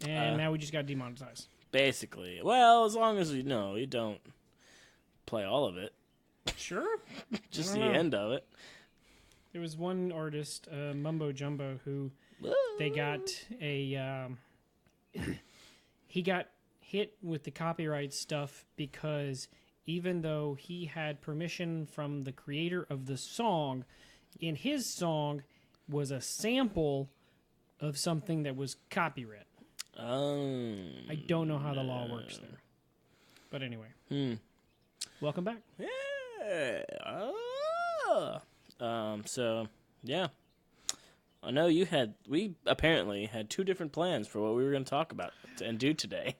And now we just got demonetized. Basically. Well, as long as you know you don't play all of it. Sure. Just the end of it. There was one artist, Mumbo Jumbo, who they got a... he got hit with the copyright stuff because even though he had permission from the creator of the song, in his song was a sample of something that was copyright. I don't know how the law works there. But anyway. Welcome back. Yeah. So, yeah. I know we apparently had two different plans for what we were going to talk about and do today.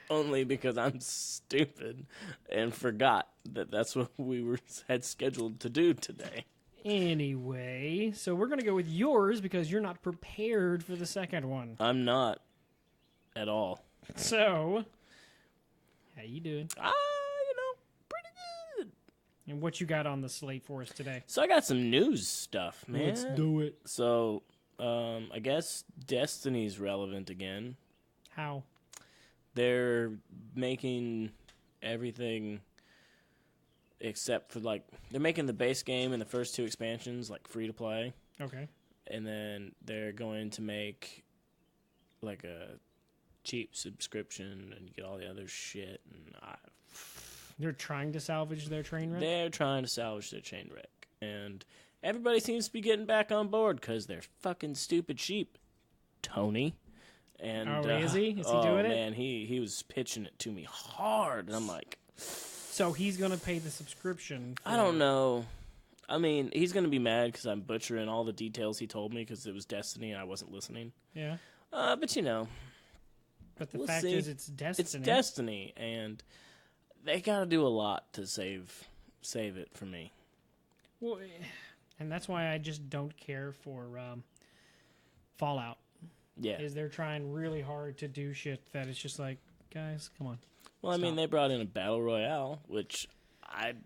Only because I'm stupid and forgot that that's what we had scheduled to do today. Anyway, so we're going to go with yours because you're not prepared for the second one. I'm not at all. So, how you doing? Pretty good. And what you got on the slate for us today? So I got some news stuff, man. Let's do it. So, I guess Destiny's relevant again. How? They're making everything except for, they're making the base game and the first two expansions, free to play. Okay. And then they're going to make, a cheap subscription and get all the other shit. And They're trying to salvage their train wreck? They're trying to salvage their train wreck. And everybody seems to be getting back on board because they're fucking stupid sheep. Tony. And, is he? Is he doing it? Oh, man, he was pitching it to me hard. And I'm like... So he's going to pay the subscription. I don't know. I mean, he's going to be mad because I'm butchering all the details he told me because it was Destiny and I wasn't listening. Yeah. But, But the fact is it's Destiny. It's Destiny, and they got to do a lot to save it for me. Well, and that's why I just don't care for Fallout. Yeah. Is they're trying really hard to do shit that it's just like, guys, come on. Well, I mean, they brought in a battle royale, which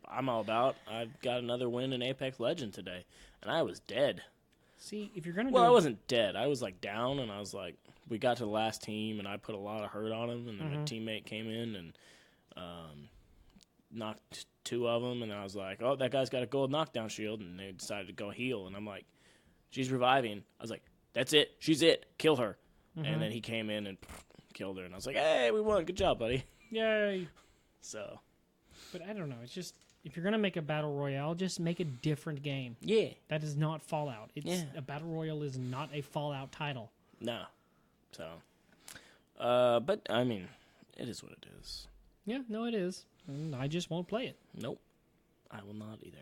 I'm all about. I got another win in Apex Legends today, and I was dead. See, if you're going to Well, I wasn't dead. I was, down, and I was we got to the last team, and I put a lot of hurt on him, and then my teammate came in and knocked two of them, and I was like, oh, that guy's got a gold knockdown shield, and they decided to go heal, and I'm like, she's reviving. I was like, that's it. She's it. Kill her. And then he came in and killed her, and I was like, hey, we won. Good job, buddy. Yay. So. But I don't know. It's just, if you're going to make a battle royale, just make a different game. Yeah. That is not Fallout. A battle royale is not a Fallout title. No. So. But, I mean, it is what it is. Yeah, no, it is. And I just won't play it. Nope. I will not either.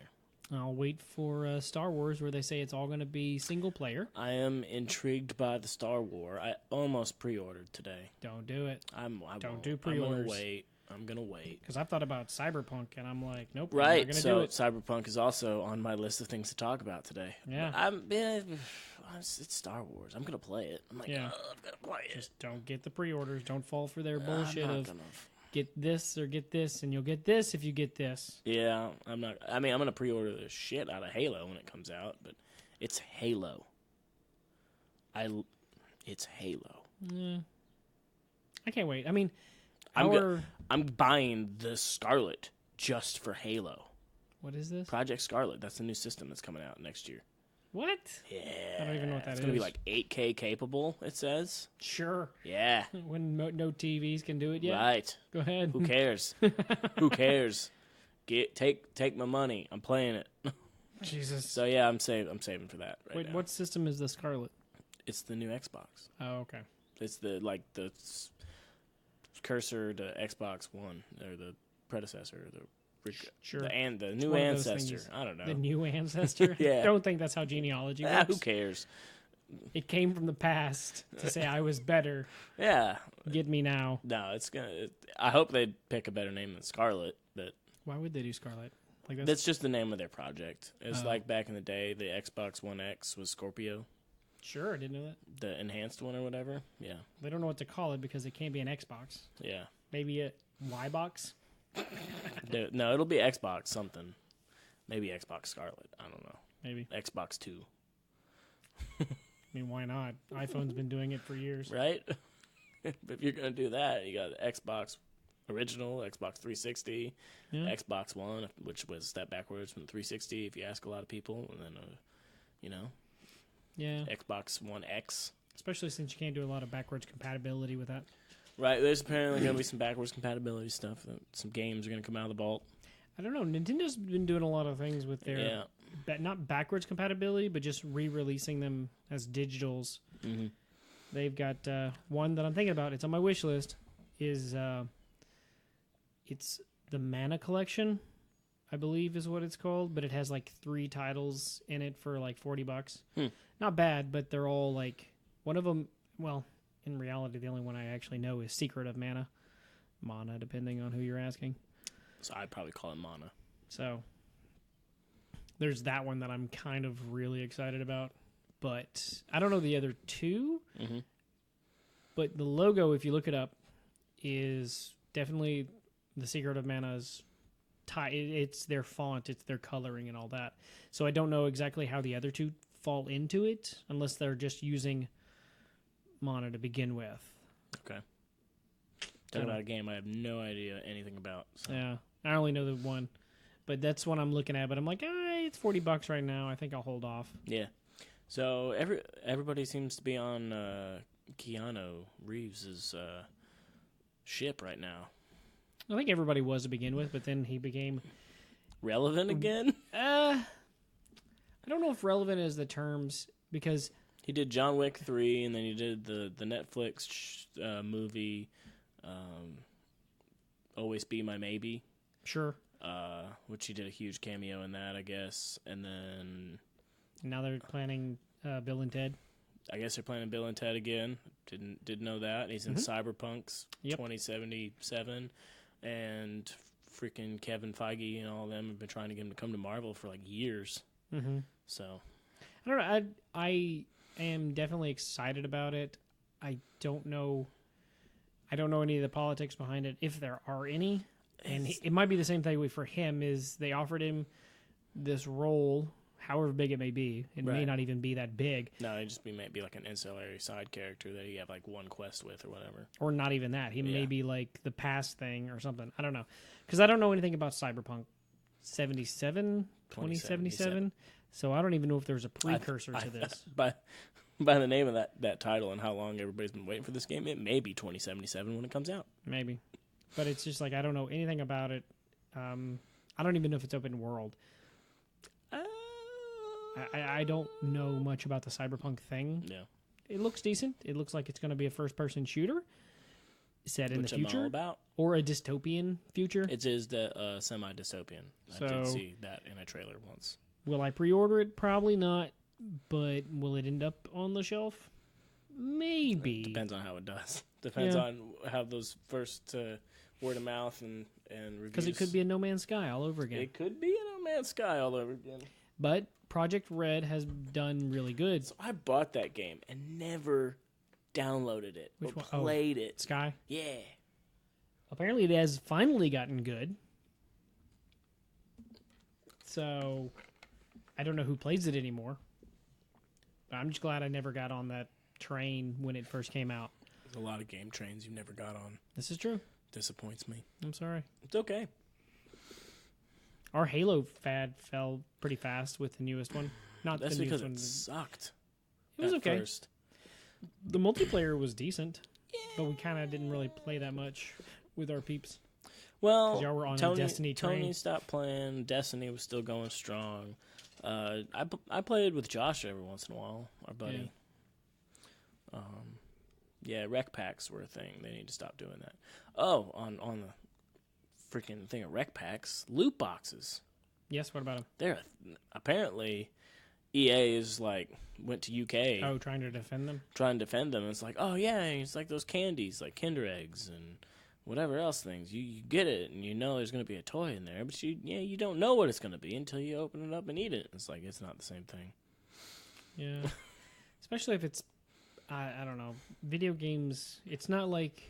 I'll wait for Star Wars where they say it's all going to be single player. I am intrigued by the Star Wars. I almost pre-ordered today. Don't do it. Don't do pre-orders. I'm going to wait. Because I've thought about Cyberpunk, and I'm like, nope, right, I'm not going to do it. Cyberpunk is also on my list of things to talk about today. Yeah. It's Star Wars. I'm going to play it. I'm like, yeah. I'm going to play it. Just don't get the pre-orders. Don't fall for their bullshit I'm not of gonna... get this or get this, and you'll get this if you get this. Yeah, I'm not. I mean, I'm going to pre-order the shit out of Halo when it comes out, but it's Halo. It's Halo. Yeah. I can't wait. I mean, I'm buying the Scarlet just for Halo. What is this? Project Scarlet. That's the new system that's coming out next year. What? Yeah. I don't even know what that is. It's going to be 8K capable, it says. Sure. Yeah. When no TVs can do it yet. Right. Go ahead. Who cares? Who cares? Take my money. I'm playing it. Jesus. So yeah, I'm saving for that right Wait, now. what system is the Scarlet? It's the new Xbox. Oh, okay. It's the cursor to Xbox One, or the predecessor, Sure. The new ancestor. I don't know. The new ancestor? Yeah. Don't think that's how genealogy works. Who cares? It came from the past to say I was better. Yeah. Get me now. No, I hope they pick a better name than Scarlet, but why would they do Scarlet? That's just the name of their project. It's like back in the day, the Xbox One X was Scorpio. Sure, I didn't know that. The enhanced one or whatever. Yeah. They don't know what to call it because it can't be an Xbox. Yeah. Maybe a Y box. No, it'll be Xbox something. Maybe Xbox Scarlet. I don't know. Maybe. Xbox 2. I mean, why not? iPhone's been doing it for years. Right? If you're going to do that, you got Xbox original, Xbox 360, Xbox One, which was a step backwards from the 360 if you ask a lot of people, and then, Xbox One X. Especially since you can't do a lot of backwards compatibility with that. Right, there's apparently going to be some backwards compatibility stuff. Some games are going to come out of the vault. I don't know. Nintendo's been doing a lot of things with their, not backwards compatibility, but just re-releasing them as digitals. Mm-hmm. They've got one that I'm thinking about. It's on my wish list. Is it's the Mana Collection, I believe is what it's called, but it has like 3 titles in it for like $40. Not bad, but they're all like one of them. Well, in reality, the only one I actually know is Secret of Mana, depending on who you're asking. So I'd probably call it Mana. So there's that one that I'm kind of really excited about, but I don't know the other 2. Mm-hmm. But the logo, if you look it up, is definitely the Secret of Mana's it's their font, it's their coloring and all that. So I don't know exactly how the other 2 fall into it, unless they're just using Mana to begin with. Okay. Talking about a game I have no idea anything about. So. Yeah, I only know the one. But that's what I'm looking at. But I'm like, it's $40 right now. I think I'll hold off. Yeah. So everybody seems to be on Keanu Reeves' ship right now. I think everybody was to begin with, but then he became relevant again. I don't know if relevant is the terms, because he did John Wick 3, and then he did the Netflix movie, Always Be My Maybe. Sure. Which he did a huge cameo in that, I guess, and then now they're planning Bill and Ted. I guess they're planning Bill and Ted again. Didn't know that. He's in Cyberpunk's 2077, and freaking Kevin Feige and all of them have been trying to get him to come to Marvel for like years. Mm-hmm. So I don't know. I am definitely excited about it. I don't know any of the politics behind it, if there are any. And it might be the same thing for him. Is they offered him this role, however big it may be. It may not even be that big. No, it just might be like an ancillary side character that you have like one quest with or whatever. Or not even that. He may be like the past thing or something. I don't know. Because I don't know anything about Cyberpunk 2077. So I don't even know if there's a precursor to this. By the name of that title and how long everybody's been waiting for this game, it may be 2077 when it comes out. Maybe. But it's just like, I don't know anything about it. I don't even know if it's open world. I don't know much about the Cyberpunk thing. Yeah. It looks decent. It looks like it's going to be a first-person shooter set in the future. I'm all about. Or a dystopian future. It is the semi-dystopian. I did see that in a trailer once. Will I pre-order it? Probably not. But will it end up on the shelf? Maybe. It depends on how it does. Depends on how those first word of mouth and reviews. Because it could be a No Man's Sky all over again. It could be a No Man's Sky all over again. But Project Red has done really good. So I bought that game and never downloaded it or played it. Sky? Yeah. Apparently it has finally gotten good. So I don't know who plays it anymore. But I'm just glad I never got on that train when it first came out. There's a lot of game trains you never got on. This is true. Disappoints me. I'm sorry. It's okay. Our Halo fad fell pretty fast with the newest one. That's the because newest it sucked. It was okay. First. The multiplayer was decent, but we kind of didn't really play that much with our peeps. Well, y'all were on a Destiny train. Tony stopped playing. Destiny was still going strong. I played with Josh every once in a while, our buddy. Rec packs were a thing. They need to stop doing that. Oh, on the freaking thing of rec packs, loot boxes. Yes, what about them? They're apparently EA is like went to UK. Oh, trying to defend them. It's like, oh yeah, it's like those candies, like Kinder eggs and whatever else things. You get it and you know there's going to be a toy in there, but you don't know what it's going to be until you open it up and eat it. It's like it's not the same thing. Yeah, especially if it's I don't know, video games. It's not like,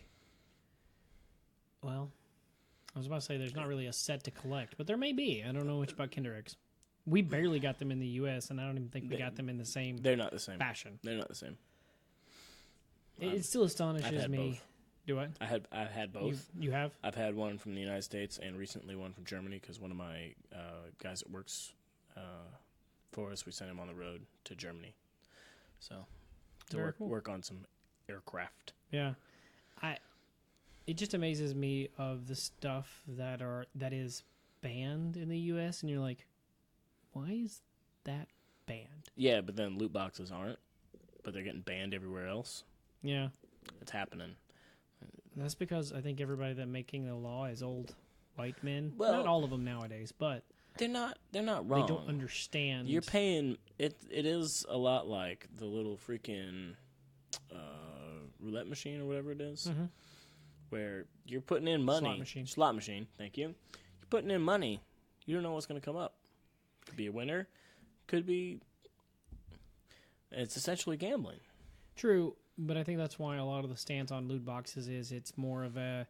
well, I was about to say there's not really a set to collect, but there may be. I don't know much about Kinder eggs. We barely got them in the U.S., and I don't even think we got them in the same They're not the same. fashion. They're not the same. It still astonishes me. Both. Do what? I've had both. You have? I've had one from the United States and recently one from Germany because one of my guys that works for us, we sent him on the road to Germany. So to work on some aircraft. Yeah. It just amazes me of the stuff that is banned in the U.S. and you're like, why is that banned? Yeah, but then loot boxes aren't, but they're getting banned everywhere else. Yeah. It's happening. That's because I think everybody that making the law is old white men. Well, not all of them nowadays, but they're not wrong. They don't understand. You're paying it is a lot like the little freaking roulette machine or whatever it is. Mm-hmm. Where you're putting in money. Slot machine, thank you. You're putting in money. You don't know what's going to come up. Could be a winner. Could be... It's essentially gambling. True, but I think that's why a lot of the stance on loot boxes is it's more of a...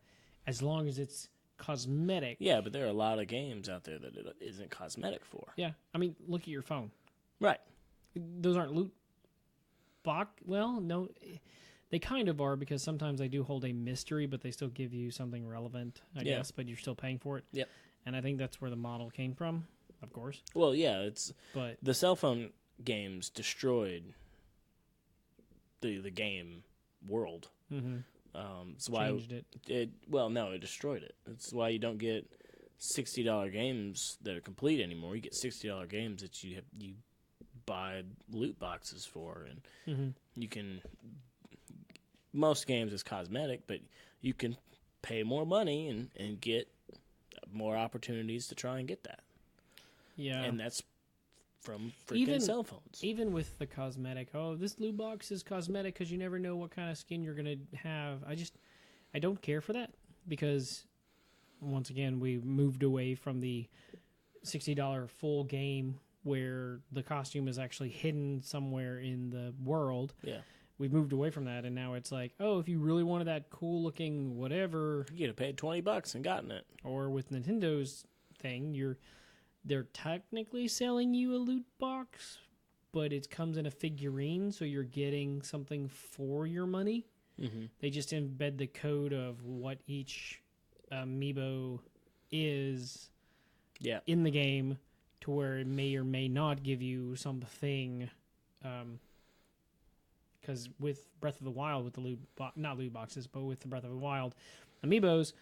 As long as it's cosmetic. Yeah, but there are a lot of games out there that it isn't cosmetic for. Yeah, I mean, look at your phone. Right. Those aren't loot box... Well, no... They kind of are because sometimes they do hold a mystery, but they still give you something relevant, I guess, but you're still paying for it. Yep. And I think that's where the model came from, of course. Well, yeah, but the cell phone games destroyed the game world. Mm-hmm. It's why changed it. Well, no, it destroyed it. It's why you don't get $60 games that are complete anymore. You get $60 games that you buy loot boxes for, and you can... Most games is cosmetic, but you can pay more money and get more opportunities to try and get that. Yeah. And that's from freaking cell phones. Even with the cosmetic, this loot box is cosmetic because you never know what kind of skin you're going to have. I don't care for that because, once again, we moved away from the $60 full game where the costume is actually hidden somewhere in the world. Yeah. We've moved away from that, and now it's like, if you really wanted that cool-looking whatever... You could have paid $20 and gotten it. Or with Nintendo's thing, they're technically selling you a loot box, but it comes in a figurine, so you're getting something for your money. Mm-hmm. They just embed the code of what each amiibo is in the game to where it may or may not give you something... Because with Breath of the Wild, with the not loot boxes, but with the Breath of the Wild amiibos,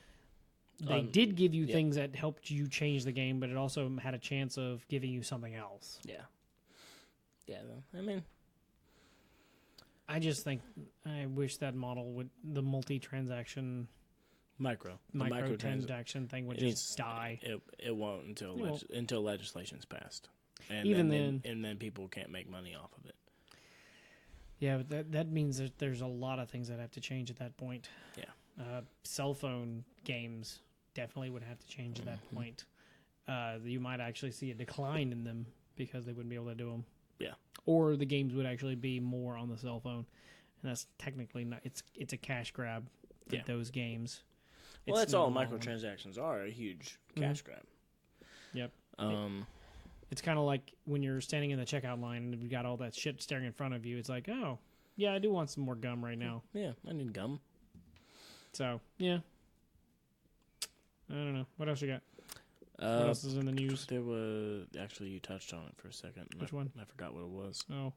they did give you things that helped you change the game, but it also had a chance of giving you something else. Yeah. Yeah, I mean... I just think, I wish that model would, the multi-transaction... Microtransaction thing would just die. It won't until legislation's passed. And then people can't make money off of it. Yeah, but that means that there's a lot of things that have to change at that point. Yeah. Cell phone games definitely would have to change at that point. You might actually see a decline in them because they wouldn't be able to do them. Yeah. Or the games would actually be more on the cell phone. And that's technically not... It's a cash grab for those games. Well, that's all microtransactions are, a huge cash grab. Yep. It's kind of like when you're standing in the checkout line and you've got all that shit staring in front of you. It's like, oh, yeah, I do want some more gum right now. Yeah, I need gum. So, yeah. I don't know. What else you got? What else is in the news? There was... Actually, you touched on it for a second. Which one? I forgot what it was. Oh.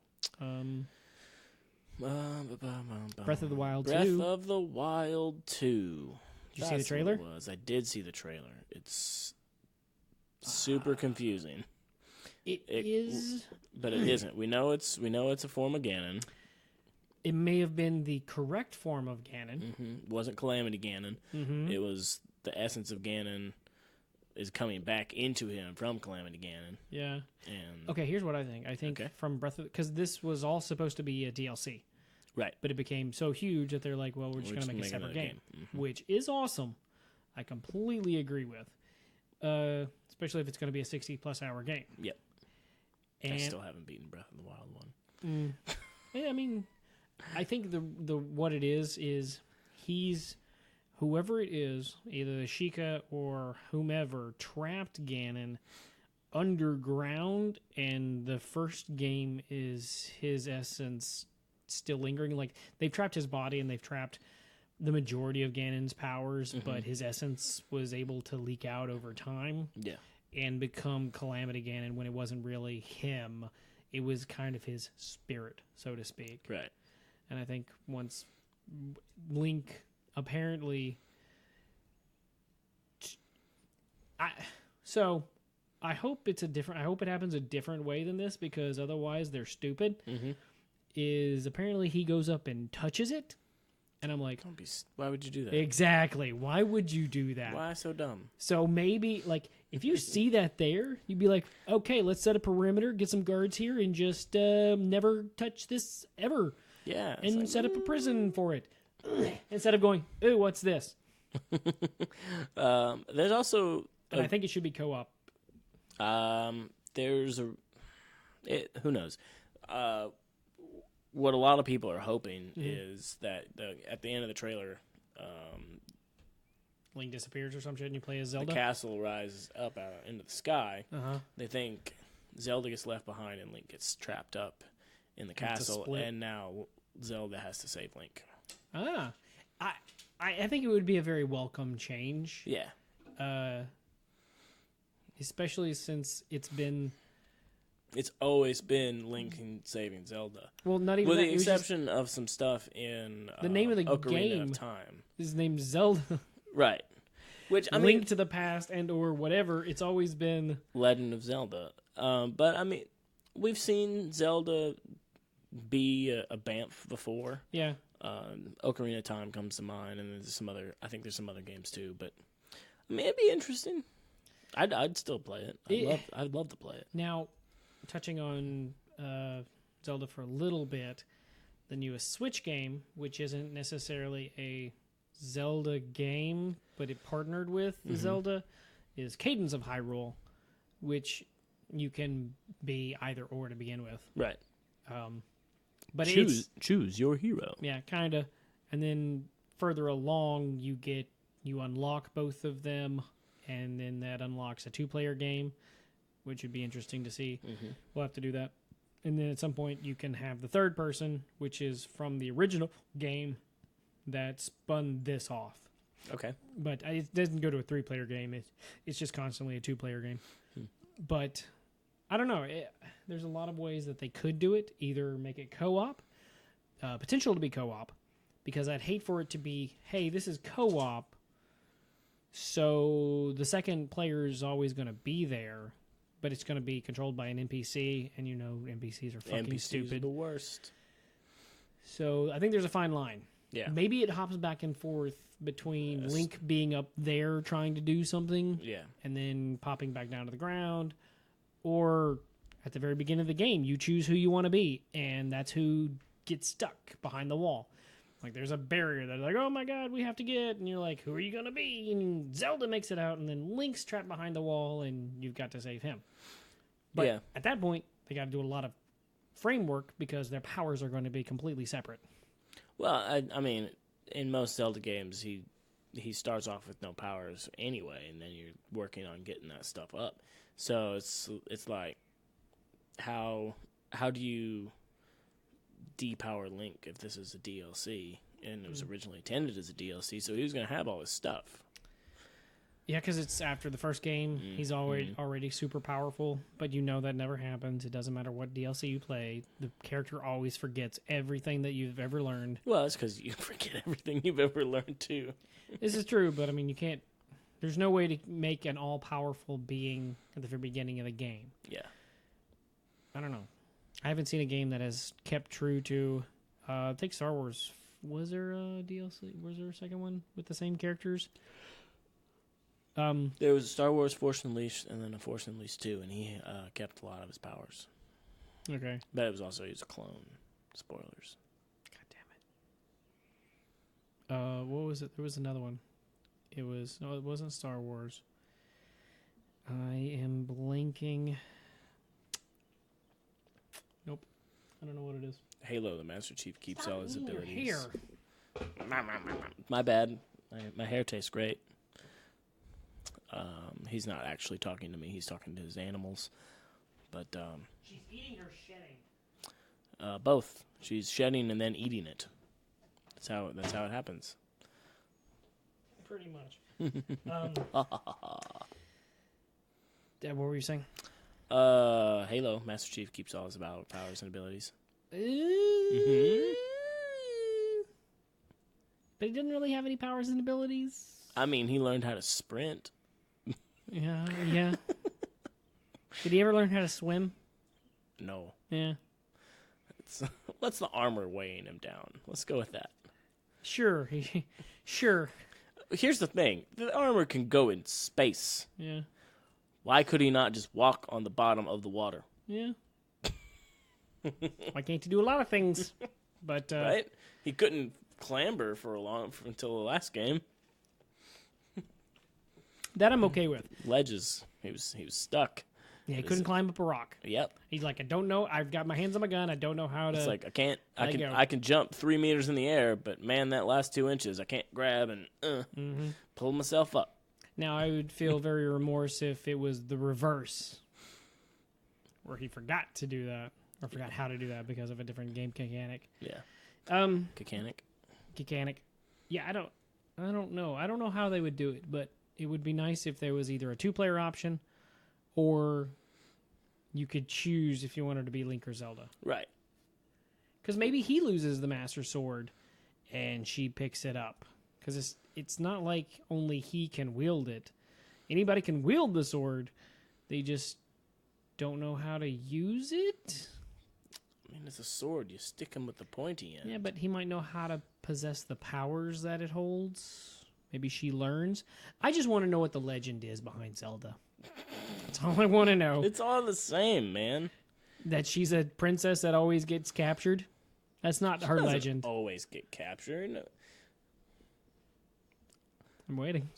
Breath of the Wild 2. Breath of the Wild 2. Did you see the trailer? What it was. I did see the trailer. It's super confusing. It is, but it isn't. We know it's a form of Ganon. It may have been the correct form of Ganon. Mm-hmm. It wasn't Calamity Ganon. Mm-hmm. It was the essence of Ganon is coming back into him from Calamity Ganon. Yeah. And okay, here's what I think. I think from Breath of... Because this was all supposed to be a DLC. Right. But it became so huge that they're like, well, we're just going to make a separate game. Mm-hmm. Which is awesome. I completely agree with. Especially if it's going to be a 60-plus hour game. Yep. And I still haven't beaten Breath of the Wild 1. Yeah, I mean, I think the what it is he's... Whoever it is, either the Sheikah or whomever, trapped Ganon underground, and the first game is his essence still lingering. Like, they've trapped his body and they've trapped the majority of Ganon's powers, but his essence was able to leak out over time and become Calamity Ganon when it wasn't really him. It was kind of his spirit, so to speak. Right. And I think once Link apparently... I hope it's a different... I hope it happens a different way than this, because otherwise they're stupid. Is apparently he goes up and touches it, and I'm like... Why would you do that? Exactly. Why would you do that? Why so dumb? So maybe, like, if you see that there, you'd be like, okay, let's set a perimeter, get some guards here, and just never touch this ever. Yeah. And set up a prison for it. Instead of going, ooh, what's this? There's also... And I think it should be co-op. There's who knows? What a lot of people are hoping is that at the end of the trailer, Link disappears or some shit and you play as Zelda? the castle rises up out into the sky. Uh-huh. They think Zelda gets left behind and Link gets trapped up in the castle, and now Zelda has to save Link. I think it would be a very welcome change. Yeah. Especially since it's always been Link and saving Zelda. Well, not even with that. the exception of some stuff in the name of the Ocarina game of Time. Is named Zelda. Right. Which I mean, Link to the Past and or whatever. It's always been Legend of Zelda. But I mean, we've seen Zelda be a Banff before. Yeah. Ocarina of Time comes to mind, and there's some other. I think there's some other games too. But I mean, it'd be interesting. I'd still play it. I'd love to play it. Now, touching on Zelda for a little bit, the newest Switch game, which isn't necessarily a Zelda game, but it partnered with Zelda, is Cadence of Hyrule, which you can be either or to begin with. Right. But choose your hero. Yeah, kind of. And then further along, you unlock both of them, and then that unlocks a 2-player game, which would be interesting to see. We'll have to do that. And then at some point, you can have the third person, which is from the original game that spun this off. Okay. But it doesn't go to a 3-player game. It's just constantly a 2-player game. But I don't know. There's a lot of ways that they could do it. Either make it co-op, potential to be co-op, because I'd hate for it to be, hey, this is co-op, so the second player is always going to be there, but it's going to be controlled by an NPC, and you know NPCs are fucking NPCs stupid. are the worst. So I think there's a fine line. Yeah. Maybe it hops back and forth between Link being up there trying to do something, and then popping back down to the ground, or at the very beginning of the game, you choose who you want to be, and that's who gets stuck behind the wall. Like, there's a barrier that like, oh my god, we have to get, and you're like, who are you going to be? And Zelda makes it out, and then Link's trapped behind the wall, and you've got to save him. But at that point, they got to do a lot of framework because their powers are going to be completely separate. Well, I mean, in most Zelda games, he starts off with no powers anyway, and then you're working on getting that stuff up. So it's like, how do you depower Link if this is a DLC, and it was originally intended as a DLC, so he was going to have all this stuff. Yeah, because it's after the first game. He's already super powerful, but you know that never happens. It doesn't matter what DLC you play. The character always forgets everything that you've ever learned. Well, that's because you forget everything you've ever learned, too. This is true, but I mean, you can't... There's no way to make an all-powerful being at the very beginning of the game. Yeah. I don't know. I haven't seen a game that has kept true to... I think Star Wars... Was there a DLC? Was there a second one with the same characters? There was Star Wars Force Unleashed and then a Force Unleashed 2, and he kept a lot of his powers. Okay. But it was also, he was a clone. Spoilers. God damn it. What was it? There was another one. It wasn't Star Wars. I am blanking. Nope. I don't know what it is. Halo, the Master Chief keeps all his abilities. Here. My bad. My hair tastes great. He's not actually talking to me. He's talking to his animals. But She's eating or shedding? both. She's shedding and then eating it. That's how it happens. Pretty much. What were you saying? Halo, Master Chief keeps all his powers and abilities. Mm-hmm. But he didn't really have any powers and abilities. I mean, he learned how to sprint. Yeah. Did he ever learn how to swim? No. Yeah. What's the armor weighing him down? Let's go with that. Sure. Sure. Here's the thing. The armor can go in space. Yeah. Why could he not just walk on the bottom of the water? Yeah. Why can't he do a lot of things? But right? He couldn't clamber until the last game. That I'm okay with. Ledges. He was stuck. Yeah, he couldn't climb up a rock. Yep. He's like, I don't know. I've got my hands on my gun. I don't know how to. It's like I go. can jump 3 meters in the air, but man, that last 2 inches I can't grab and pull myself up. Now I would feel very remorse if it was the reverse, where he forgot to do that or forgot how to do that because of a different game mechanic. Yeah. Mechanic. Yeah, I don't know. I don't know how they would do it, but it would be nice if there was either a 2-player option or you could choose if you wanted to be Link or Zelda. Right. Because maybe he loses the Master Sword and she picks it up. Because it's not like only he can wield it. Anybody can wield the sword. They just don't know how to use it. I mean, it's a sword. You stick him with the pointy end. Yeah, but he might know how to possess the powers that it holds. Maybe she learns. I just want to know what the legend is behind Zelda. That's all I want to know. It's all the same, man. That she's a princess that always gets captured? That's not her legend. Always get captured. No. I'm waiting.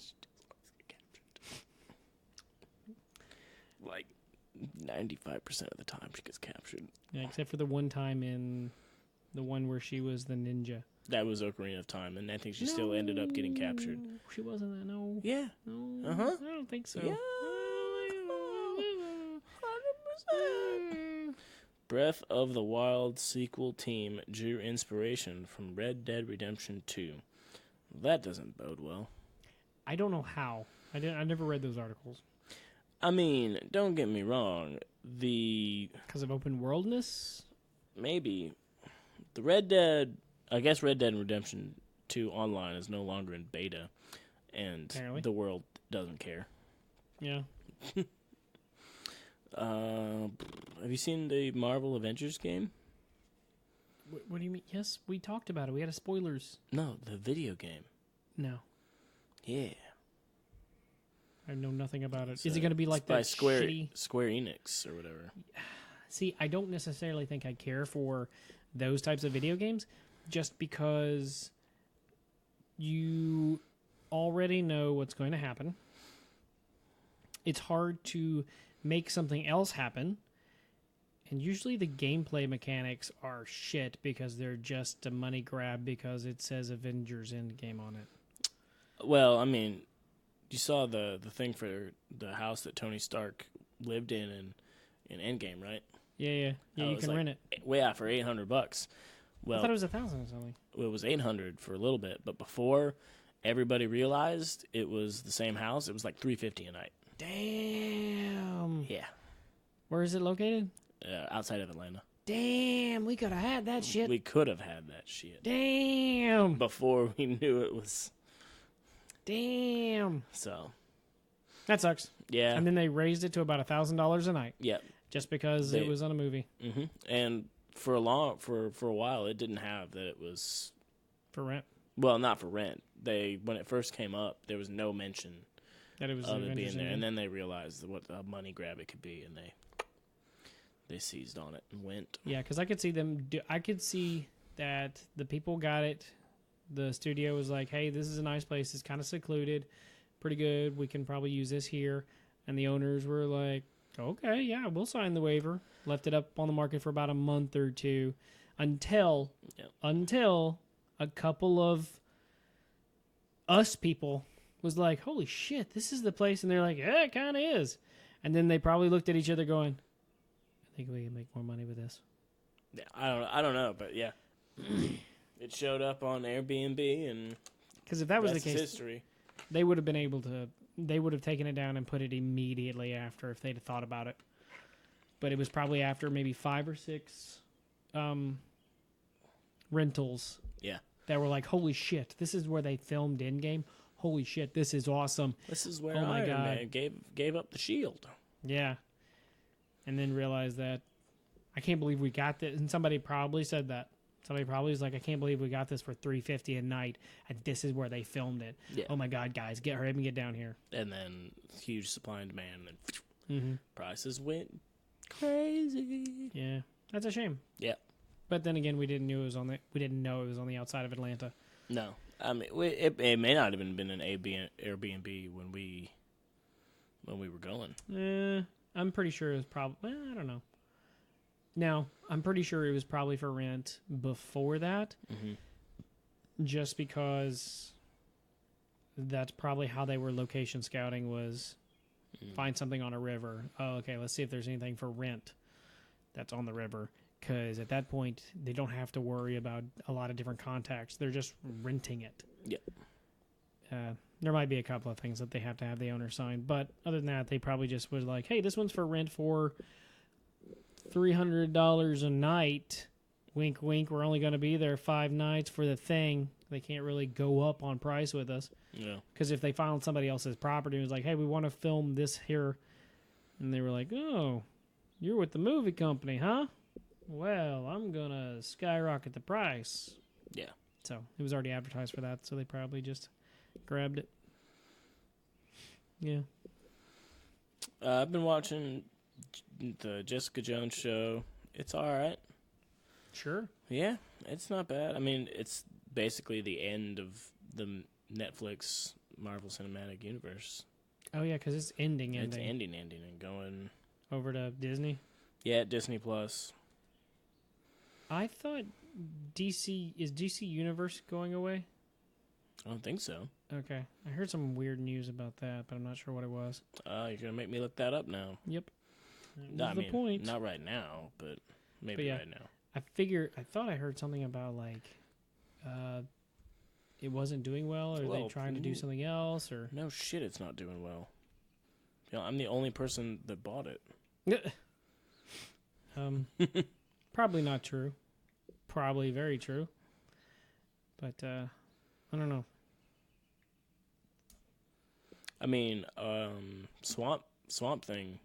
Like 95% of the time she gets captured. Yeah, except for the one time in the one where she was the ninja. That was Ocarina of Time, and I think she still ended up getting captured. She wasn't that, no. Yeah. No, Uh-huh. I don't think so. Yeah. 100%. Breath of the Wild sequel team drew inspiration from Red Dead Redemption 2. That doesn't bode well. I don't know how. I never read those articles. I mean, don't get me wrong. Because of open worldness? Maybe. The Red Dead... I guess Red Dead Redemption 2 Online is no longer in beta, and Apparently. The world doesn't care. Yeah. Have you seen the Marvel Avengers game? What do you mean? Yes, we talked about it. We had spoilers. No, the video game. No. Yeah. I know nothing about it. Is it going to be like that by Square shitty... Enix or whatever? See, I don't necessarily think I care for those types of video games just because you already know what's going to happen. It's hard to make something else happen. And usually the gameplay mechanics are shit because they're just a money grab because it says Avengers Endgame on it. Well, I mean, you saw the thing for the house that Tony Stark lived in Endgame, right? Yeah, you can rent it. Yeah, for $800. Well, I thought it was 1,000 or something. It was $800 for a little bit, but before everybody realized it was the same house, it was like $350 a night. Damn. Yeah. Where is it located? Outside of Atlanta. Damn, we could have had that shit. We could have had that shit. Damn. Before we knew it was. Damn. So. That sucks. Yeah. And then they raised it to about $1,000 a night. Yep. Just because it was on a movie. Mm-hmm. And for a while, it didn't have that it was for rent. Well, not for rent. When it first came up, there was no mention that it was of it being there, and then they realized what a money grab it could be, and they seized on it and went. Yeah, because I could see them. I could see that the people got it. The studio was like, "Hey, this is a nice place. It's kind of secluded, pretty good. We can probably use this here." And the owners were like, "Okay, yeah, we'll sign the waiver." Left it up on the market for about a month or two, until a couple of us people was like, holy shit, this is the place. And they're like, yeah, it kind of is. And then they probably looked at each other going, I think we can make more money with this. Yeah, I don't know, but yeah. It showed up on Airbnb, and because if that was the case, history. They would have been able to. They would have taken it down and put it immediately after if they'd have thought about it. But it was probably after maybe 5 or 6 rentals. Yeah. That were like, holy shit, this is where they filmed Endgame. Holy shit, this is awesome. This is where Iron Man gave up the shield. Yeah. And then realized that I can't believe we got this. And somebody probably said that. Somebody probably was like, I can't believe we got this for $350 a night, and this is where they filmed it. Yeah. Oh my god, guys, hurry up and get down here. And then huge supply and demand, and prices went crazy. Yeah, that's a shame. Yeah, but then again, we didn't know it was on the outside of Atlanta. No, I mean it may not have even been an Airbnb when we were going. I'm pretty sure it was probably. I don't know. Now, I'm pretty sure it was probably for rent before that, just because that's probably how they were location scouting was find something on a river. Oh, okay, let's see if there's anything for rent that's on the river, because at that point, they don't have to worry about a lot of different contacts. They're just renting it. Yep. There might be a couple of things that they have to have the owner sign, but other than that, they probably just was like, hey, this one's for rent for $300 a night. Wink, wink. We're only going to be there 5 nights for the thing. They can't really go up on price with us. Yeah. Because if they found somebody else's property and was like, hey, we want to film this here, and they were like, oh, you're with the movie company, huh? Well, I'm going to skyrocket the price. Yeah. So it was already advertised for that, so they probably just grabbed it. Yeah. I've been watching the Jessica Jones show. It's all right. Sure. Yeah, it's not bad. I mean, it's basically the end of the Netflix Marvel Cinematic Universe. Oh, yeah, because it's ending. It's ending and going over to Disney? Yeah, Disney Plus. I thought is DC Universe going away? I don't think so. Okay. I heard some weird news about that, but I'm not sure what it was. You're going to make me look that up now. Yep. That's the point. Not right now, but maybe right now. I thought I heard something about, like, it wasn't doing well, or they trying to do something else, or... No shit, it's not doing well. You know, I'm the only person that bought it. Probably not true. Probably very true. But, I don't know. I mean, Swamp Thing,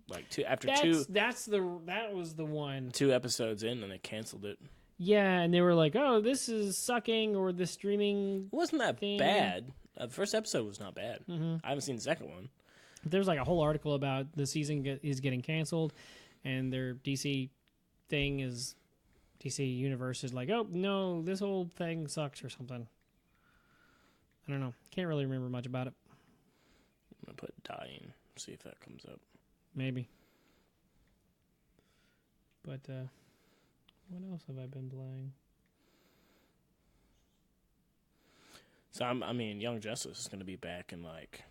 like that was the one. 2 episodes in, and they canceled it. Yeah, and they were like, "Oh, this is sucking," or the streaming. It wasn't that thing. bad. The first episode was not bad. Mm-hmm. I haven't seen the second one. There's like a whole article about the season is getting canceled, and their DC Universe is like, "Oh no, this whole thing sucks" or something. I don't know. Can't really remember much about it. I'm gonna put dying. See if that comes up. Maybe. But what else have I been playing? So I mean, Young Justice is gonna be back in like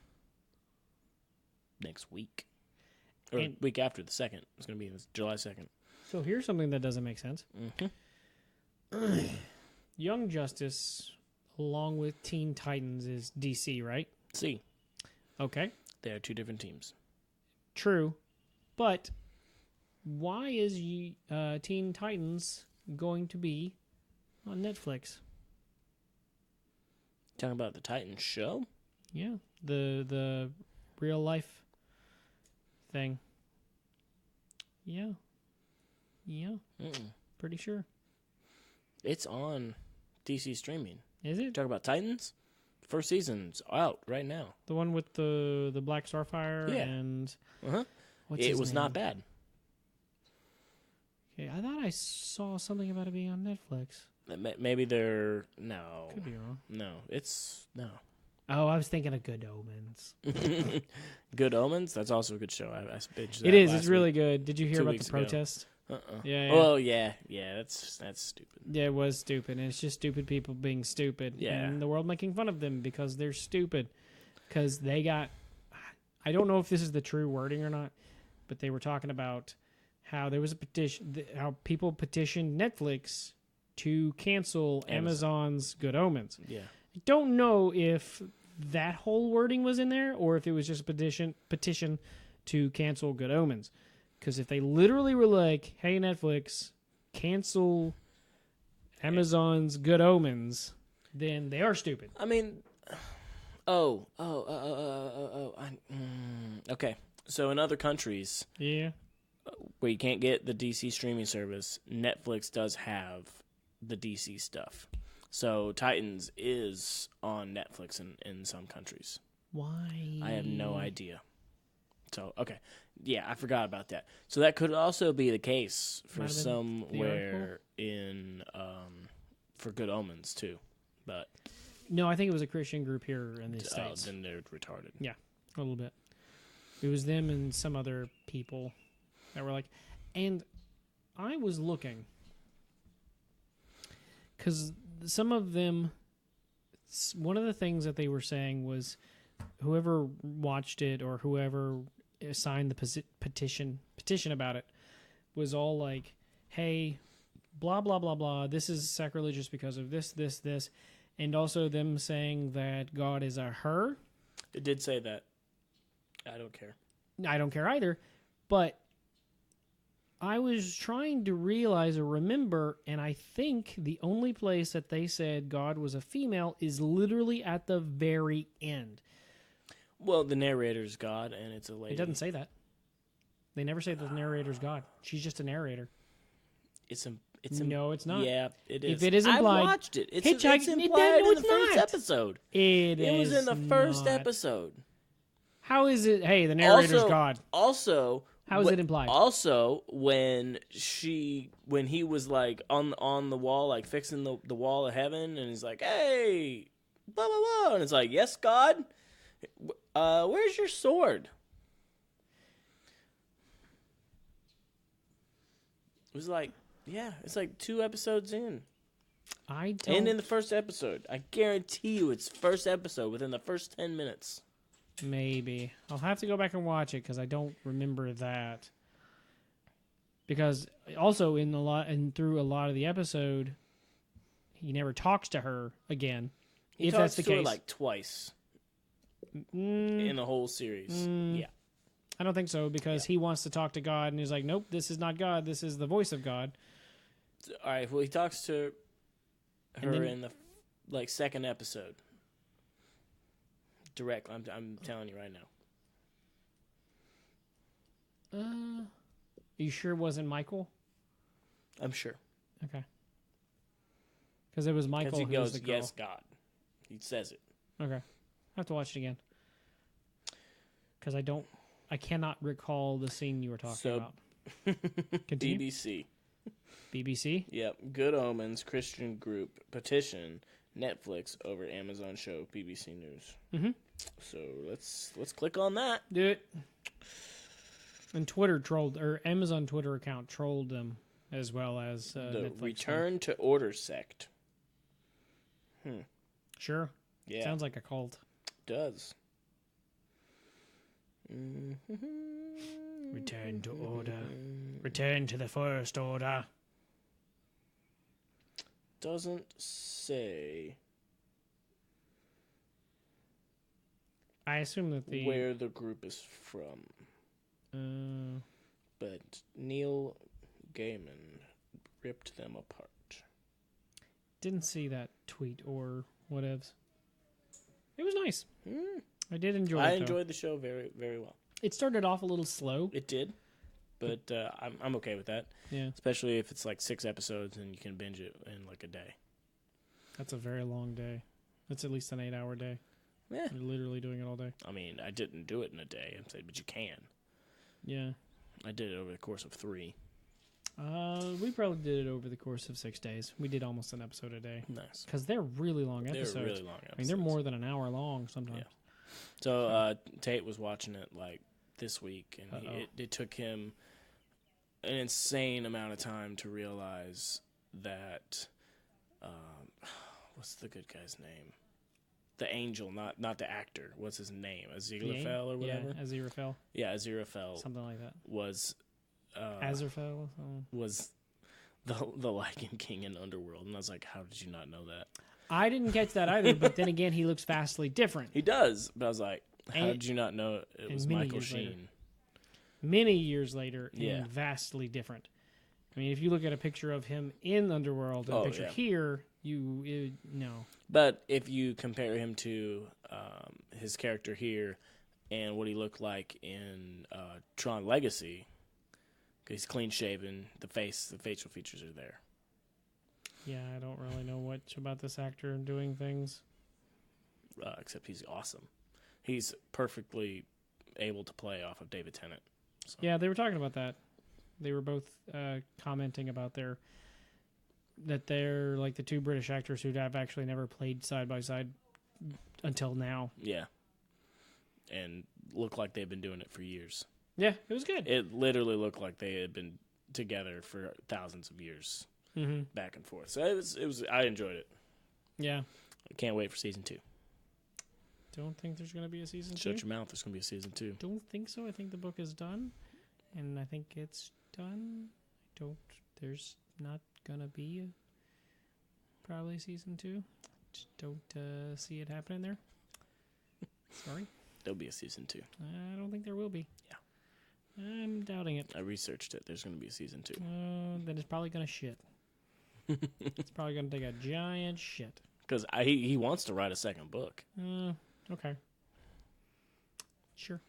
next week, or week after the 2nd. It's gonna be July 2nd. So here's something that doesn't make sense. Mm-hmm. Young Justice, along with Teen Titans, is DC, right? See. Okay. They are 2 different teams. True. But why is Teen Titans going to be on Netflix? Talking about the Titans show? Yeah. The real life thing. Yeah. Yeah. Mm-mm. Pretty sure. It's on DC streaming. Is it? Talk about Titans? First season's out right now. The one with the Black Starfire and... Uh-huh. It was not bad. Okay, I thought I saw something about it being on Netflix. Maybe they're... No. Could be wrong. No, it's... No. Oh, I was thinking of Good Omens. Good Omens? That's also a good show. I binged that. It is. It's really good. Did you hear about the protest? Yeah. Oh, yeah. Yeah, that's stupid. Yeah, it was stupid. And it's just stupid people being stupid. Yeah. And the world making fun of them because they're stupid. because they got. I don't know if this is the true wording or not, but they were talking about how there was a petition, how people petitioned Netflix to cancel Amazon's Good Omens. Yeah. I don't know if that whole wording was in there or if it was just a petition to cancel Good Omens. Because if they literally were like, hey, Netflix, cancel Amazon's Good Omens, then they are stupid. I mean, okay. So in other countries, Yeah. where you can't get the DC streaming service, Netflix does have the DC stuff. So Titans is on Netflix in some countries. Why? I have no idea. So, okay. Yeah, I forgot about that. So that could also be the case for somewhere in, for Good Omens, too. But No, I think it was a Christian group here in the States. Then they're retarded. Yeah, a little bit. It was them and some other people that were like, and I was looking because some of them, one of the things that they were saying was whoever watched it or whoever signed the petition about it was all like, hey, blah, blah, blah, blah, this is sacrilegious because of this, this, this, and also them saying that God is a her. It did say that. I don't care. I don't care either, but I was trying to realize or remember, and I think the only place that they said God was a female is literally at the very end. Well, the narrator's God, and it's a lady. It doesn't say that. They never say that the narrator's God. She's just a narrator. No, it's not. Yeah, it is. If it is implied, I watched it. It's Hitchhiking- implied no, in the it's first not. episode. It was in the first not. episode. How is it? Hey, the narrator's God. Also, how is it implied? Also, when he was like on the wall, like fixing the wall of heaven, and he's like, "Hey, blah blah blah," and it's like, "Yes, God, where's your sword?" It was like, yeah, it's like 2 episodes in. And in the first episode, I guarantee you, it's first episode within the first 10 minutes. Maybe I'll have to go back and watch it because I don't remember that. Because also through a lot of the episode, he never talks to her again. He if talks that's the to her case, like twice in the whole series. Yeah, I don't think so because he wants to talk to God and he's like, nope, this is not God. This is the voice of God. All right. Well, he talks to her in the second episode. Direct. I'm telling you right now. Are you sure it wasn't Michael? I'm sure. Okay. Because it was Michael he who goes, was the girl. yes, God. He says it. Okay. I have to watch it again. Because I cannot recall the scene you were talking about. Continue. BBC? Yep. Good Omens Christian group petition Netflix over Amazon show BBC News. Mm-hmm. So let's click on that. Do it. And Amazon Twitter account trolled them as well as the Netflix. Return to Order sect. Sure. Yeah. Sounds like a cult. Does. Return to order. Return to the first order. Doesn't say I assume that where the group is from. But Neil Gaiman ripped them apart. Didn't see that tweet or whatevs. It was nice. I did enjoy it. I enjoyed the show very, very well. It started off a little slow. It did, but I'm okay with that. Yeah. Especially if it's like 6 episodes and you can binge it in like a day. That's a very long day. That's at least an 8-hour day. Yeah. You're literally doing it all day. I mean, I didn't do it in a day, but you can. Yeah. I did it over the course of 3. We probably did it over the course of 6 days. We did almost an episode a day. Nice. Because they're really long episodes. They're really long episodes. I mean, they're more than an hour long sometimes. Yeah. So Tate was watching it like this week, and it took him an insane amount of time to realize that what's the good guy's name? the angel, not the actor. What's his name? Aziraphale or whatever. Yeah, Aziraphale. Yeah, Aziraphale. Something like that. Was Aziraphale. was the Lycan King in Underworld, and I was like, how did you not know that? I didn't catch that either, but then again, he looks vastly different. He does, but I was like, how did you not know it was Michael Sheen? Later. Many years later, Yeah. and vastly different. I mean, if you look at a picture of him in Underworld and a picture here, no. But if you compare him to his character here and what he looked like in Tron Legacy, he's clean shaven, the facial features are there. Yeah, I don't really know much about this actor doing things. Except he's awesome. He's perfectly able to play off of David Tennant. So. Yeah, they were talking about that. They were both commenting about that they're like the two British actors who have actually never played side by side until now. Yeah. And look like they've been doing it for years. Yeah, it was good. It literally looked like they had been together for thousands of years, back and forth. So it was. I enjoyed it. Yeah. I can't wait for season 2. Don't think there's going to be a season 2. Shut your mouth. There's going to be a season 2. Don't think so. I think the book is done, and I think it's done. There's not going to be probably season 2. Just don't see it happening there. Sorry. There'll be a season 2. I don't think there will be. Yeah. I'm doubting it. I researched it. There's going to be a season 2. Then it's probably going to shit. It's probably going to take a giant shit. Because he wants to write a second book. Okay. Sure.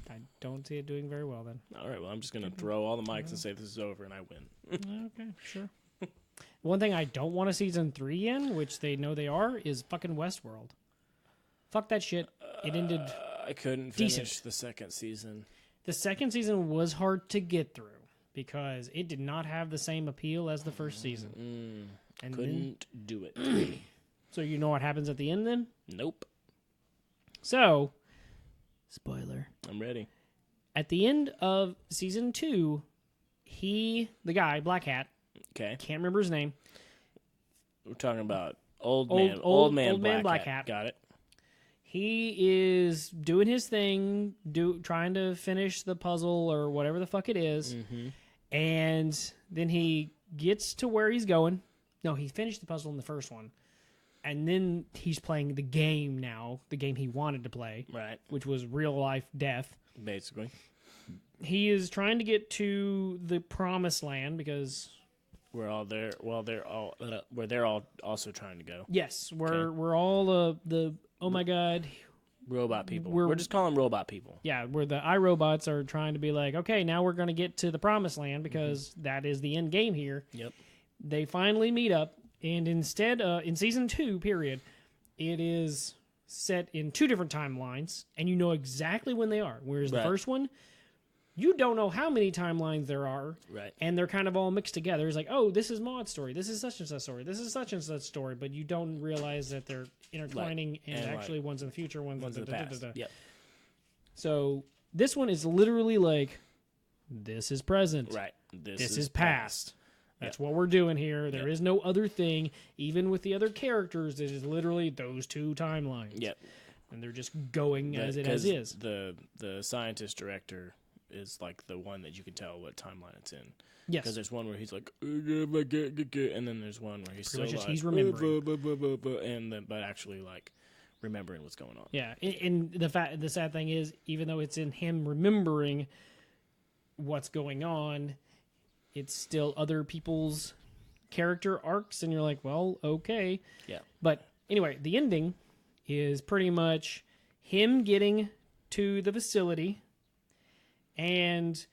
I don't see it doing very well then. All right, well, I'm just going to throw all the mics and say this is over and I win. Okay, sure. One thing I don't want a season 3 in, which they know they are, is fucking Westworld. Fuck that shit. It ended I couldn't finish the second season. The second season was hard to get through because it did not have the same appeal as the first season. And couldn't do it. So you know what happens at the end then? Nope. So, spoiler. I'm ready. At the end of season 2, the guy, Black Hat, okay, can't remember his name. We're talking about old man Black Hat. Got it. He is doing his thing, trying to finish the puzzle or whatever the fuck it is. And then he gets to where he's going. No, he finished the puzzle in the first one. And then he's playing the game now, the game he wanted to play. Right. Which was real life death. Basically. He is trying to get to the promised land because we're all there. Well, they're all also trying to go. Yes, we're all the oh my god, robot people. We're just calling them robot people. Yeah, where the iRobots are trying to be like, okay, now we're going to get to the promised land because that is the end game here. Yep. They finally meet up, and instead, in season 2, period, it is set in 2 different timelines, and you know exactly when they are. Whereas the first one, you don't know how many timelines there are, right? And they're kind of all mixed together. It's like, oh, this is Maud's story, this is such and such story, this is such and such story, but you don't realize that they're intertwining, and actually one's in the future, one's in the past. Yep. So this one is literally like, this is present, right? This is past. That's what we're doing here. There is no other thing. Even with the other characters, it is literally those 2 timelines. Yep. And they're just going as it as is. The scientist director is like the one that you can tell what timeline it's in. Yes. Because there's one where he's like, and then there's one where he's still like, he's remembering, but actually like remembering what's going on. Yeah. And the sad thing is, even though it's in him remembering what's going on, it's still other people's character arcs, and you're like, well, okay. Yeah. But anyway, the ending is pretty much him getting to the facility, and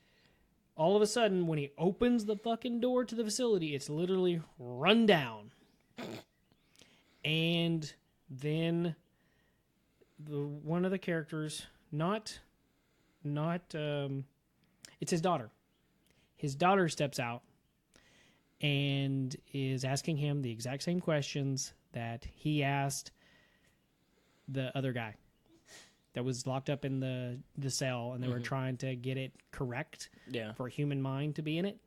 all of a sudden, when he opens the fucking door to the facility, it's literally run down. And then one of the characters, it's his daughter. His daughter steps out and is asking him the exact same questions that he asked the other guy that was locked up in the cell, and they were trying to get it correct for a human mind to be in it.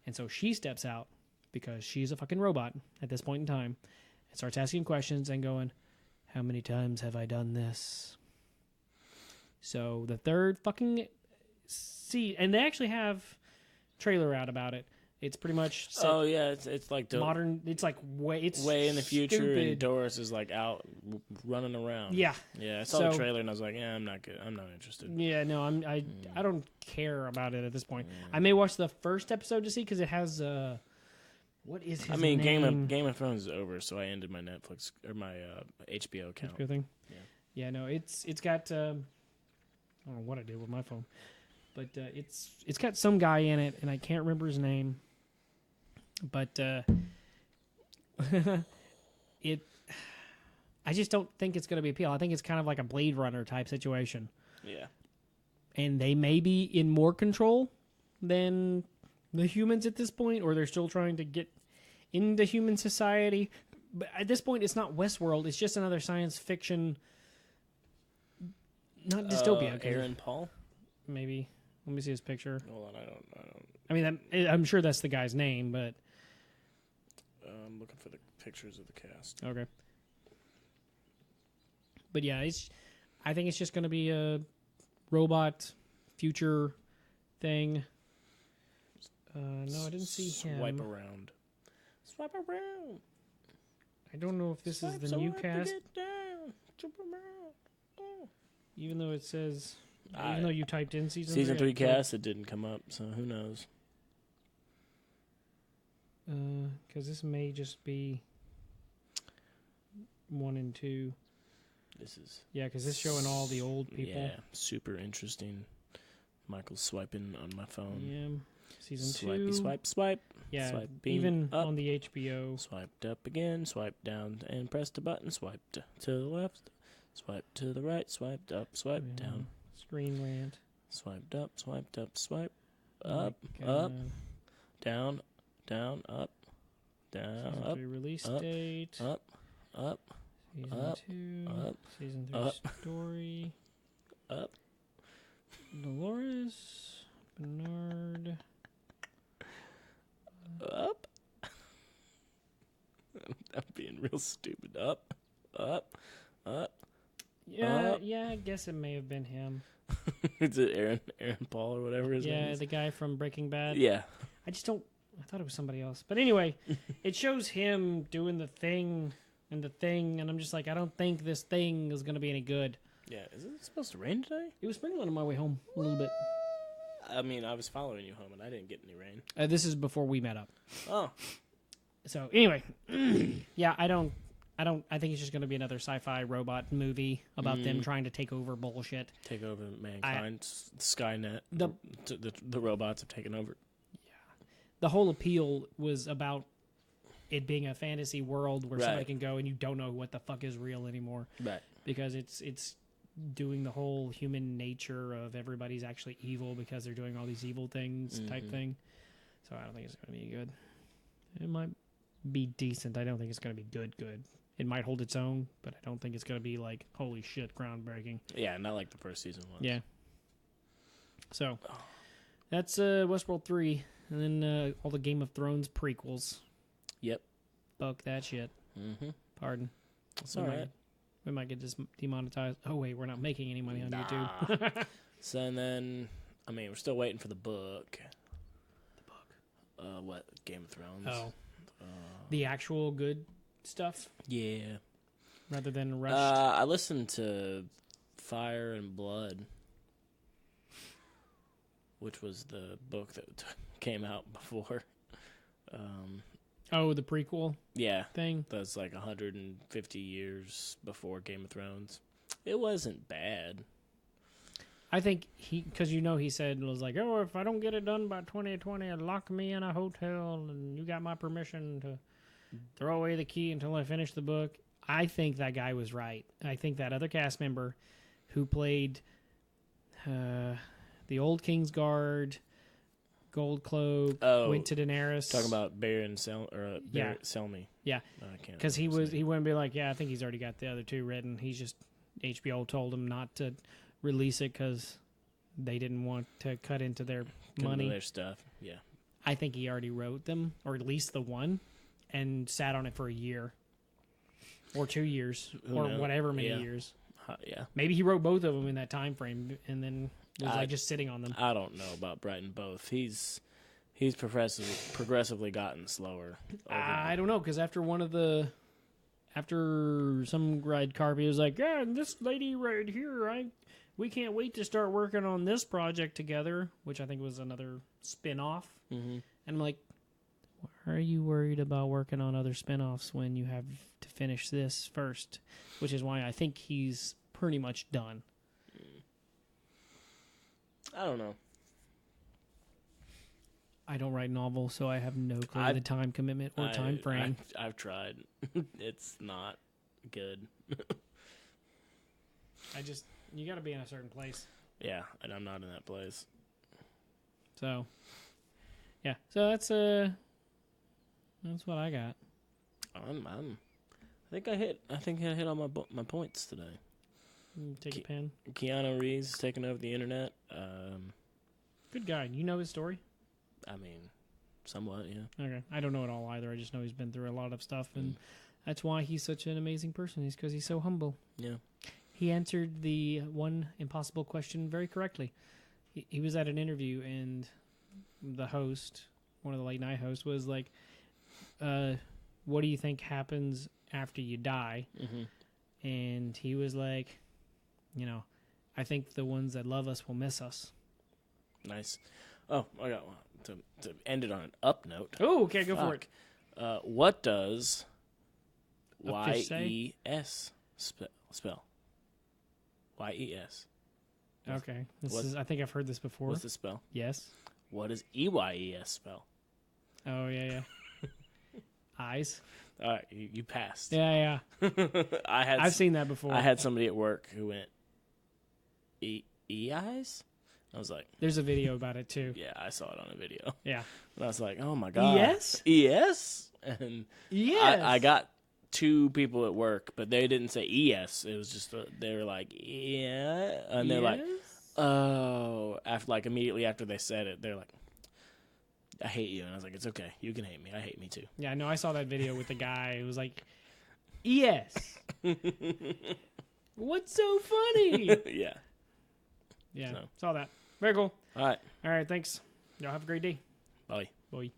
And so she steps out because she's a fucking robot at this point in time and starts asking questions and going, How many times have I done this? So the third fucking and they actually have trailer out about it. It's pretty much set it's like modern. It's like way in the future, stupid. and Doris is like out running around. Yeah, I saw the trailer and I was like, yeah, I'm not good. I'm not interested. Yeah, no, I don't care about it at this point. I may watch the first episode to see because it has what is his name? Game of Thrones is over, so I ended my Netflix or my HBO account. HBO thing. Yeah, no, it's got I don't know what I did with my phone, but it's got some guy in it, and I can't remember his name. But I just don't think it's going to be appeal. I think it's kind of like a Blade Runner type situation. Yeah. And they may be in more control than the humans at this point, or they're still trying to get into human society. But at this point, it's not Westworld. It's just another science fiction, not dystopia. Aaron Paul? Maybe. Let me see his picture. Hold on, I don't. I mean, I'm sure that's the guy's name, but... I'm looking for the pictures of the cast. Okay. But yeah, I think it's just going to be a robot future thing. No, I didn't see him. Swipe around. Swipe around. I don't know if this is the new cast. Even though it says... even though you typed in season 3 cast, it didn't come up, so who knows? Because this may just be 1 and 2. This is because it's showing all the old people. Yeah, super interesting. Michael's swiping on my phone. Yeah, season 2. Swipe. Yeah, swipe even up. on the HBO. Swiped up again. Swipe down and press the button. Swipe to the left. Swipe to the right. Swiped up. Swipe down. Screen rant. Swiped up. Swipe up. Up. Down. Up. Down. Season Up. 3 release up, date. Up. Season up, 2. up, Season 3 up, story. Up. Dolores. Bernard. Up. I'm being real stupid. Up. Yeah, I guess it may have been him. Is it Aaron Paul or whatever his name is? The guy from Breaking Bad. Yeah. I thought it was somebody else. But anyway, it shows him doing the thing, and I'm just like, I don't think this thing is going to be any good. Yeah, is it supposed to rain today? It was sprinkling on my way home a little bit. I mean, I was following you home, and I didn't get any rain. This is before we met up. Oh. So anyway, yeah, I think it's just going to be another sci-fi robot movie about them trying to take over bullshit. Take over mankind. Skynet. The robots have taken over. Yeah. The whole appeal was about it being a fantasy world where somebody can go and you don't know what the fuck is real anymore. Right. Because it's doing the whole human nature of everybody's actually evil because they're doing all these evil things type thing. So I don't think it's going to be good. It might be decent. I don't think it's going to be good. It might hold its own, but I don't think it's going to be like, holy shit, groundbreaking. Yeah, not like the first season was. Yeah. So, that's Westworld 3. And then all the Game of Thrones prequels. Yep. Fuck that shit. Mm-hmm. Pardon. That's all right. We might get demonetized. Oh, wait, we're not making any money on YouTube. So, and then, I mean, we're still waiting for the book. The book? What? Game of Thrones? Oh. The actual good stuff? Yeah. Rather than rushed? I listened to Fire and Blood, which was the book that came out before. The prequel? Yeah. Thing? That's like 150 years before Game of Thrones. It wasn't bad. I think because he said, it was like, oh, if I don't get it done by 2020, lock me in a hotel and you got my permission to throw away the key until I finish the book. I think that guy was right. I think that other cast member who played the old Kingsguard, Gold Cloak, went to Daenerys. Talking about Baron Selmy. Yeah. Because he wouldn't be like, yeah, I think he's already got the other two written. He's just, HBO told him not to release it because they didn't want to cut into their money. Their stuff, yeah. I think he already wrote them, or at least the one, and sat on it for a year. or 2 years, Who or knows? whatever many Yeah. years. Yeah. Maybe he wrote both of them in that time frame, and then was like just sitting on them. I don't know about Brighton both. He's progressively gotten slower. I don't know, because after some red carpet, he was like, "Yeah, and this lady right here, we can't wait to start working on this project together," which I think was another spin-off. Mm-hmm. And I'm like, why are you worried about working on other spin-offs when you have to finish this first? Which is why I think he's pretty much done. I don't know. I don't write novels, so I have no clue the time commitment or time frame. I've tried. It's not good. You got to be in a certain place. Yeah, and I'm not in that place. So, yeah. So that's what I got. I think I hit all my points today. Take a pen. Keanu Reeves taking over the internet. Good guy. You know his story? I mean, somewhat, yeah. Okay. I don't know it all either. I just know he's been through a lot of stuff, and that's why he's such an amazing person. He's because he's so humble. Yeah. He answered the one impossible question very correctly. He was at an interview, and the host, one of the late night hosts, was like, what do you think happens after you die? Mm-hmm. And he was like, I think the ones that love us will miss us. Nice. Oh, I got one. To end it on an up note. Oh, okay, go for it. What does A fish say? YES spell? YES. Okay. I think I've heard this before. What's the spell? Yes. What does EYES spell? Oh, yeah. Eyes. All right, you passed. Yeah. I've seen that before. I had somebody at work who went, eyes? I was like... There's a video about it, too. Yeah, I saw it on a video. Yeah. And I was like, oh, my God. Yes? ES? And yes. I got 2 people at work, but they didn't say ES. It was just, they were like, yeah. And they're like, oh. Immediately after they said it, they're like, I hate you. And I was like, it's okay. You can hate me. I hate me, too. Yeah, no, I saw that video with the guy who was like, ES. What's so funny? Yeah. Yeah, saw that. Very cool. All right. All right, thanks. Y'all have a great day. Bye. Bye.